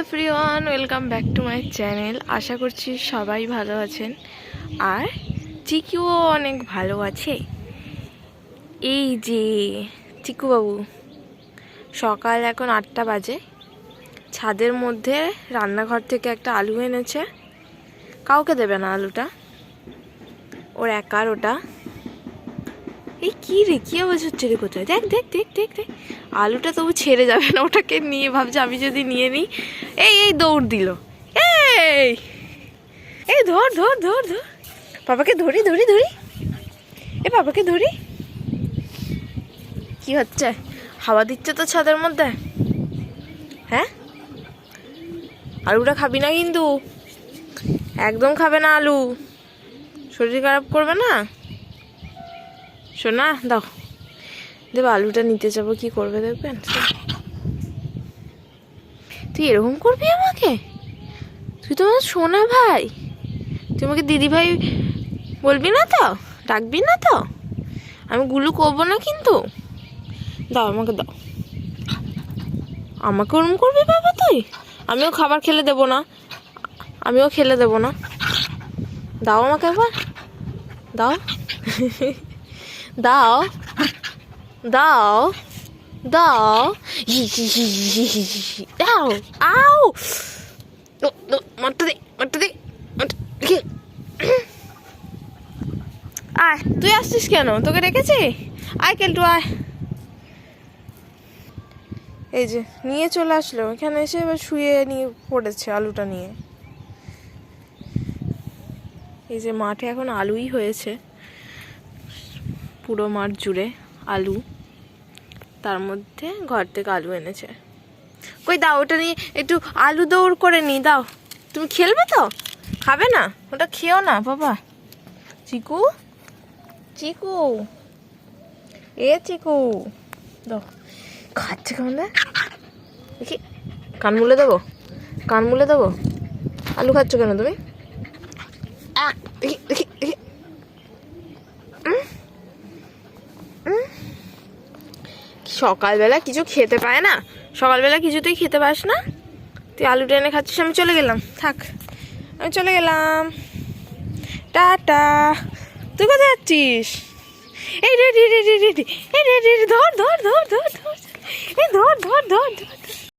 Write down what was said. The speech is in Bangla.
Everyone, welcome back to my channel. আশা করছি সবাই ভালো আছেন আর চিকুও অনেক ভালো আছে। এই যে চিকু বাবু, সকাল এখন 8টা বাজে। ছাদের মধ্যে রান্নাঘর থেকে একটা আলু এনেছে, কাউকে দেবে না আলুটা, ওর একার ওটা। এই কী রে, কী আওয়াজ হচ্ছে রে? কোথায়? দেখ দেখ দেখ দেখ দেখ, আলুটা তবু ছেড়ে যাবে না, ওটাকে নিয়ে ভাবছে আমি যদি নিয়ে নিই। এই এই দৌড় দিল। এই এই ধর ধর ধর ধর, বাবাকে ধরি ধরি ধরি, এ বাবাকে ধরি। কি হচ্ছে? হাওয়া দিচ্ছে তো ছাদের মধ্যে। হ্যাঁ, আলুটা খাবি না কিন্তু, একদম খাবে না আলু, শরীর খারাপ করবে না। শোনা, দাও দেব, আলুটা নিতে যাবো, কি করবে দেখবেন। তুই এরকম করবি আমাকে? তুই তো আমার সোনা ভাই, তুই আমাকে দিদি ভাই বলবি না তো, ডাকবি না তো? আমি গুলু করবো না কিন্তু। দাও আমাকে, দাও আমাকে। ওরম করবি বাবা তুই? আমিও খাবার খেলে দেবো না, আমিও খেলে দেবো না। দাও আমাকে একবার, দাও দাও দাও দাও, দাও। আও, মারতে দে মারতে দে। আয়, তুই আসছিস কেন? তোকে রেখেছি, আয় কেলটু আয়। এই যে নিয়ে চলে আসলো, এখানে এসে এবার শুয়ে নিয়ে পড়েছে আলুটা নিয়ে। এই যে মাঠে এখন আলুই হয়েছে, পুরো মাঠ জুড়ে আলু, তার মধ্যে ঘর থেকে আলু এনেছে। কই দাও, ওটা নিয়ে একটু আলু দৌড় করে নি, দাও। তুমি খেলবে তো? খাবে না ওটা, খেও না বাবা। চিকু চিকু, এ চিকু, দাও। খাচ্ছে কেমন দেখি, কান মুলে দেবো, কান মুলে দেবো। আলু খাচ্ছ কেন তুমি? দেখি দেখি দেখি, সকালবেলা কিছু খেতে পায় না, সকালবেলা কিছুতেই খেতে পাস না, তুই আলুটা এনে খাচ্ছিস। আমি চলে গেলাম, থাক, আমি চলে গেলাম, টাটা। তুই কোথায় যাচ্ছিস? এই রে রে রে রে রে, এই রে রে, ধর ধর ধর ধর ধর, এই ধর ধর ধর ধর।